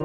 Hi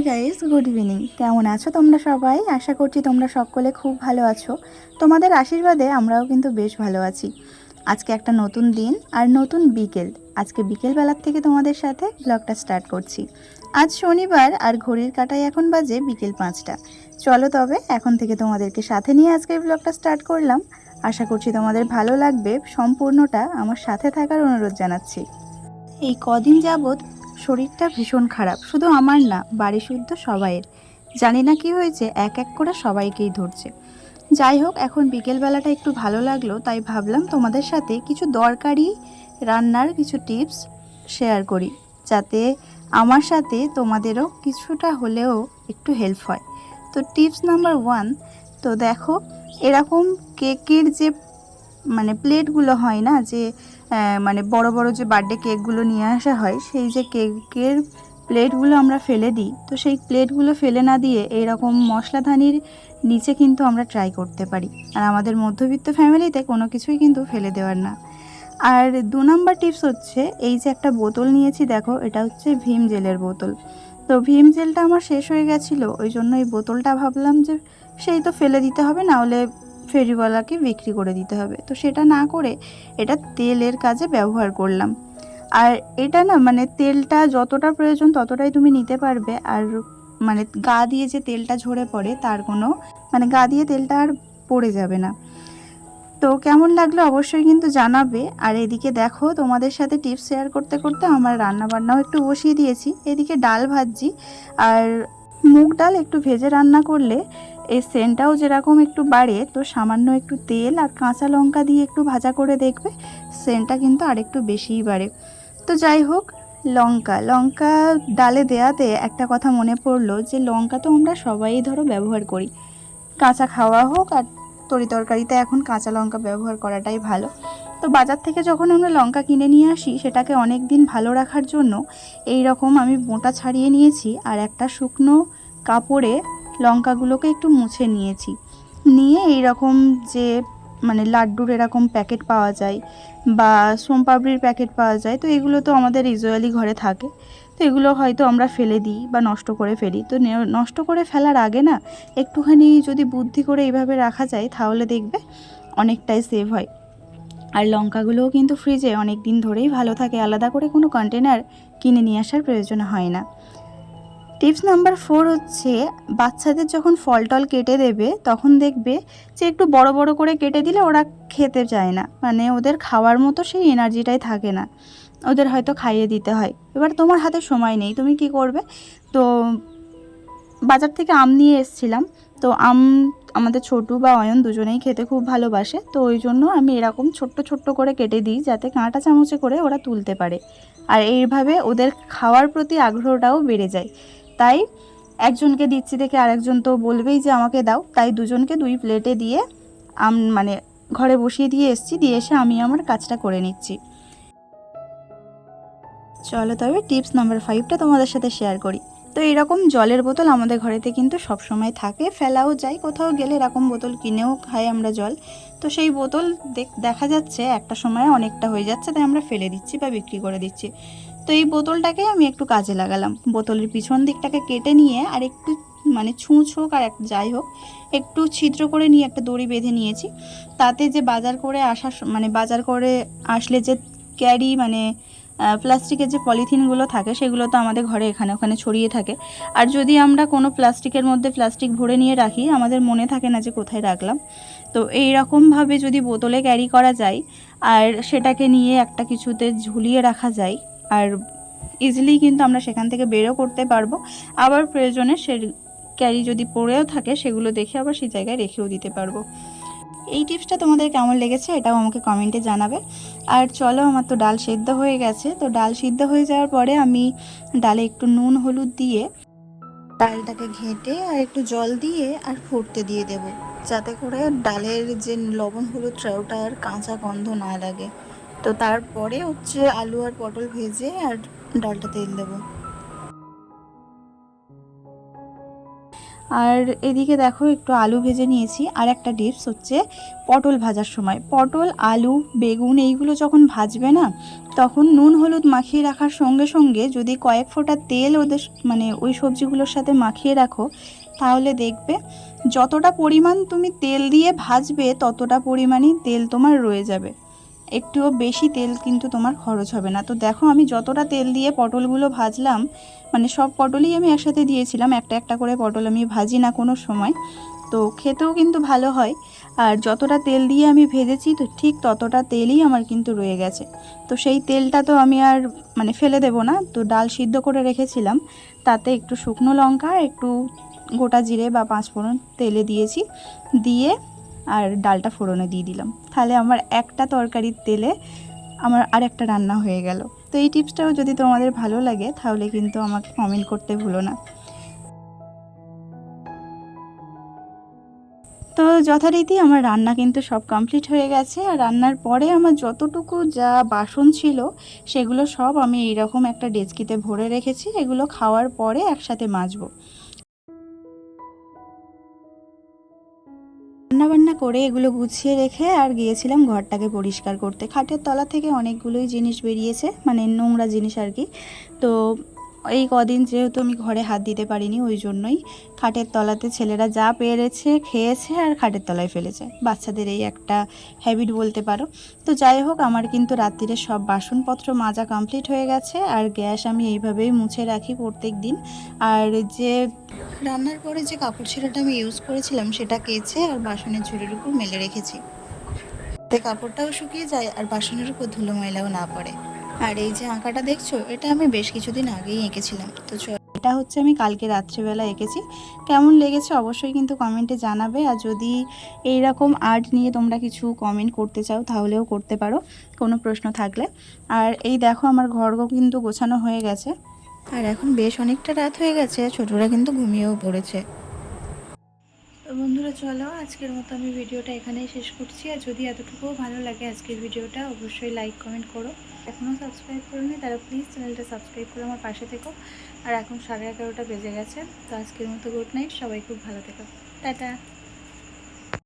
guys, good evening. কেমন আছো তোমরা সবাই? আশা করছি তোমরা সকলে খুব ভালো আছো। তোমাদের আশীর্বাদে আমরাও কিন্তু বেশ ভালো আছি। আজকে একটা নতুন দিন আর নতুন বিকেল। আজকে বিকেলবেলার থেকে তোমাদের সাথে ব্লগটা স্টার্ট করছি। আজ শনিবার আর ঘড়ির কাঁটায় এখন বাজে বিকেল 5টা। চলো তবে এখন থেকে তোমাদেরকে সাথে নিয়ে আজকের ব্লগটা স্টার্ট করলাম। আশা করছি তোমাদের ভালো লাগবে। সম্পূর্ণটা আমার সাথে থাকার অনুরোধ জানাচ্ছি। এই কদিন যাবৎ শরীরটা ভীষণ খারাপ, শুধু আমার না, বাড়ি শুদ্ধ সবাইয়ের। জানি না কি হয়েছে, এক এক করে সবাইকেই ধরছে। যাই হোক, এখন বিকেলবেলাটা একটু ভালো লাগলো, তাই ভাবলাম তোমাদের সাথে কিছু দরকারি রান্নার কিছু টিপস শেয়ার করি, যাতে আমার সাথে তোমাদেরও কিছুটা হলেও একটু হেল্প হয়। তো টিপস নাম্বার 1, তো দেখো, এরকম কেকের যে প্লেটগুলো হয় না, যে মানে বড় বড় যে বার্থডে কেকগুলো নিয়ে আসা হয়, সেই যে কেকের প্লেটগুলো আমরা ফেলে দিই, তো সেই প্লেটগুলো ফেলে না দিয়ে এইরকম মশলাদানির নিচে কিন্তু আমরা ট্রাই করতে পারি। আর আমাদের মধ্যবিত্ত ফ্যামিলিতে কোনো কিছুই কিন্তু ফেলে দেওয়ার না। আর 2 নাম্বার টিপস হচ্ছে, এই যে একটা বোতল নিয়েছি, দেখো এটা হচ্ছে ভিম জেলের বোতল। তো ভিম জেলটা আমার শেষ হয়ে গেছিলো, ওই জন্য এই বোতলটা ভাবলাম যে সেই তো ফেলে দিতে হবে, না হলে ফেরিওয়ালাকে বিক্রি করে দিতে হবে। তো সেটা না করে এটা তেলের কাজে ব্যবহার করলাম। আর এটা না, তেলটা যতটা প্রয়োজন ততটাই তুমি নিতে পারবে। আর গা দিয়ে যে তেলটা ঝরে পড়ে, তার কোনো গা দিয়ে তেলটা আর পড়ে যাবে না। তো কেমন লাগলো অবশ্যই কিন্তু জানাবে। আর এদিকে দেখো, তোমাদের সাথে টিপস শেয়ার করতে করতে আমার রান্না বান্নাও একটু বসিয়ে দিয়েছি। এদিকে ডাল ভাজছি। আর মুগ ডাল একটু ভেজে রান্না করলে এই সেন্টটাও যেরকম একটু বাড়ে, তো সামান্য একটু তেল আর কাঁচা লঙ্কা দিয়ে একটু ভাজা করে দেখবে, সেন্টটা কিন্তু আরেকটু বেশিই বাড়ে। তো যাই হোক, লঙ্কা ডালে দেয়াতে একটা কথা মনে পড়লো, যে লঙ্কা তো আমরা সবাই ধরো ব্যবহার করি, কাঁচা খাওয়া হোক আর তরিতরকারিতে এখন কাঁচা লঙ্কা ব্যবহার করাটাই ভালো। তো বাজার থেকে যখন আমরা লঙ্কা কিনে নিয়ে আসি, সেটাকে অনেক দিন ভালো রাখার জন্য এই রকম আমি বোঁটা ছাড়িয়ে নিয়েছি, আর একটা শুকনো কাপড়ে লঙ্কাগুলোকে একটু মুছে নিয়েছি। নিয়ে এই রকম যে লাড্ডুর এরকম প্যাকেট পাওয়া যায়, বা সোমপাপড়ির প্যাকেট পাওয়া যায়, তো এগুলো তো আমাদের ইউজুয়ালি ঘরে থাকে। তো এগুলো হয়তো আমরা ফেলে দিই বা নষ্ট করে ফেলি। তো নষ্ট করে ফেলার আগে না, একটুখানি যদি বুদ্ধি করে এইভাবে রাখা যায়, তাহলে দেখবে অনেকটাই সেভ হয়। আর লঙ্কাগুলোও কিন্তু ফ্রিজে অনেক দিন ধরেই ভালো থাকে, আলাদা করে কোনো কন্টেনার কিনে নিয়ে আসার প্রয়োজন হয় না। টিপস নাম্বার 4 হচ্ছে, বাচ্চাদের যখন ফল টল কেটে দেবে, তখন দেখবে যে একটু বড় বড় করে কেটে দিলে ওরা খেতে চায় না, ওদের খাওয়ার মতো সেই এনার্জিটাই থাকে না, ওদের হয়তো খাইয়ে দিতে হয়। এবার তোমার হাতে সময় নেই, তুমি কি করবে? তো বাজার থেকে আম নিয়ে এসেছিলাম। তো আম আমাদের ছোটু বা অয়ন দুজনেই খেতে খুব ভালোবাসে, তো ওই জন্য আমি এরকম ছোট্ট ছোট্ট করে কেটে দিই, যাতে কাঁটা চামচে করে ওরা তুলতে পারে। আর এইভাবে ওদের খাওয়ার প্রতি আগ্রহটাও বেড়ে যায়। তাই একজনকে দিচ্ছি দেখে আরেকজন তো বলবেই যে আমাকে দাও, তাই দুজনকে 2 প্লেটে দিয়ে আম ঘরে বসিয়ে দিয়ে এসেছি, দিয়ে এসে আমি আমার কাজটা করে নিচ্ছি। চলো তবে টিপস নাম্বার 5টা তোমাদের সাথে শেয়ার করি। তো এরকম জলের বোতল আমাদের ঘরেতে কিন্তু সব সময় থাকে, ফেলাও যায়, কোথাও গেলে এরকম বোতল কিনেও খাই আমরা জল। তো সেই বোতল দেখা যাচ্ছে একটা সময় অনেকটা হয়ে যাচ্ছে, তাই আমরা ফেলে দিচ্ছি বা বিক্রি করে দিচ্ছি। তো এই বোতলটাকে আমি একটু কাজে লাগালাম। বোতলের পিছন দিকটাকে কেটে নিয়ে আর একটু ছুঁচ হোক আর যাই হোক, একটু ছিদ্র করে নিয়ে একটা দড়ি বেঁধে নিয়েছি। তাতে যে বাজার করে আসা বাজার করে আসলে যে ক্যারি প্লাস্টিকের যে পলিথিনগুলো থাকে, সেগুলো তো আমাদের ঘরে এখানে ওখানে ছড়িয়ে থাকে। আর যদি আমরা কোনো প্লাস্টিকের মধ্যে প্লাস্টিক ভরে নিয়ে রাখি, আমাদের মনে থাকে না যে কোথায় রাখলাম। তো এই রকমভাবে যদি বোতলে ক্যারি করা যায়, আর সেটাকে নিয়ে একটা কিছুতে ঝুলিয়ে রাখা যায়, আর ইজিলি কিন্তু আমরা সেখান থেকে বেরও করতে পারবো। আবার প্রয়োজনে সে ক্যারি যদি পড়েও থাকে, সেগুলো দেখে আবার সেই জায়গায় রেখেও দিতে পারবো। এই টিপসটা তোমাদের কেমন লেগেছে এটাও আমাকে কমেন্টে জানাবে। আর চলো, আমার তো ডাল সেদ্ধ হয়ে গেছে। তো ডাল সিদ্ধ হয়ে যাওয়ার পরে আমি ডালে একটু নুন হলুদ দিয়ে ডালটাকে ঘেঁটে আর একটু জল দিয়ে আর ফুটতে দিয়ে দেব, যাতে করে ডালের যে লবণ হলুদটা ওটা আর কাঁচা গন্ধ না লাগে। তো তারপরে হচ্ছে আলু আর পটল ভেজে আর ডালটা তেল দেবো। আর এদিকে দেখো একটু আলু ভেজে নিয়েছি। আর একটা টিপস হচ্ছে, পটল ভাজার সময় পটল আলু বেগুন এইগুলো যখন ভাজবে না, তখন নুন হলুদ মাখিয়ে রাখার সঙ্গে সঙ্গে যদি কয়েক ফোঁটা তেল ওদের মানে ওই সবজিগুলোর সাথে মাখিয়ে রাখো, তাহলে দেখবে যতটা পরিমাণ তুমি তেল দিয়ে ভাজবে ততটা পরিমাণই তেল তোমার রয়ে যাবে, একটুও বেশি তেল কিন্তু তোমার খরচ হবে না। তো দেখো আমি যতটা তেল দিয়ে পটলগুলো ভাজলাম, মানে সব পটলই আমি একসাথে দিয়েছিলাম, একটা একটা করে পটল আমি ভাজি না কোনো সময়, তো খেতেও কিন্তু ভালো হয়। আর যতটা তেল দিয়ে আমি ভেজেছি তো ঠিক ততটা তেলই আমার কিন্তু রয়ে গেছে। তো সেই তেলটা তো আমি আর মানে ফেলে দেব না, তো ডাল সিদ্ধ করে রেখেছিলাম, তাতে একটু শুকনো লঙ্কা একটু গোটা জিরে বা পাঁচফোড়ন তেলে দিয়েছি, দিয়ে আর ডালটা ফোড়নে দিয়ে দিলাম, তাহলে আমার একটা তরকারির তেলে আমার আরেকটা রান্না হয়ে গেল। তো এই টিপসটাও যদি তোমাদের ভালো লাগে তাহলে কিন্তু আমাকে কমেন্ট করতে ভুলো না। তো যথারীতি আমার রান্না কিন্তু সব কমপ্লিট হয়ে গেছে। আর রান্নার পরে আমার যতটুকু যা বাসন ছিল সেগুলো সব আমি এইরকম একটা ডেচকিতে ভরে রেখেছি, এগুলো খাওয়ার পরে একসাথে মাজবো। রান্নাবান্না করে এগুলো গুছিয়ে রেখে আর গিয়েছিলাম ঘরটাকে পরিষ্কার করতে। খাটের তলা থেকে অনেকগুলোই জিনিস বেরিয়েছে, মানে নোংরা জিনিস আর কি। তো এই কদিন যেহেতু আমি ঘরে হাত দিতে পারিনি, ওই জন্যই খাটের তলাতে ছেলেরা যা পেরেছে খেয়েছে আর খাটের তলায় ফেলেছে। বাচ্চাদের এই একটা হ্যাবিট বলতে পারো। তো যাই হোক, আমার কিন্তু রাত্রিরে সব বাসনপত্র মাজা কমপ্লিট হয়ে গেছে। আর গ্যাস আমি এইভাবেই মুছে রাখি প্রত্যেক দিন। আর যে রান্নার পরে যে কাপড় ছেঁড়াটা আমি ইউজ করেছিলাম সেটা কেচে আর বাসনের ঝুড়ির উপর মেলে রেখেছি, তাতে কাপড়টাও শুকিয়ে যায় আর বাসনের উপর ধুলো ময়লাও না পড়ে। আর এই যে আঁকাটা দেখছো, এটা আমি বেশ কিছুদিন আগেই এঁকেছিলাম। তো এটা হচ্ছে আমি কালকে রাত্রিবেলা এঁকেছি। কেমন লেগেছে অবশ্যই কিন্তু কমেন্টে জানাবে। আর যদি এই রকম আর্ট নিয়ে তোমরা কিছু কমেন্ট করতে চাও তাহলেও করতে পারো, কোনো প্রশ্ন থাকলে। আর এই দেখো আমার ঘরও কিন্তু গোছানো হয়ে গেছে। আর এখন বেশ অনেকটা রাত হয়ে গেছে, ছোটরা কিন্তু ঘুমিয়েও পড়েছে। তো বন্ধুরা চলো, আজকের মতো আমি ভিডিওটা এখানেই শেষ করছি। আর যদি এতটুকুও ভালো লাগে আজকের ভিডিওটা, অবশ্যই লাইক কমেন্ট করো। এখনও সাবস্ক্রাইব করোনি তারা প্লিজ চ্যানেলটা সাবস্ক্রাইব করে আমার পাশে থেকো। আর এখন 11:30 বেজে গেছে। তো আজকের মতো গুড নাইট, সবাই খুব ভালো থেকো, টাটা।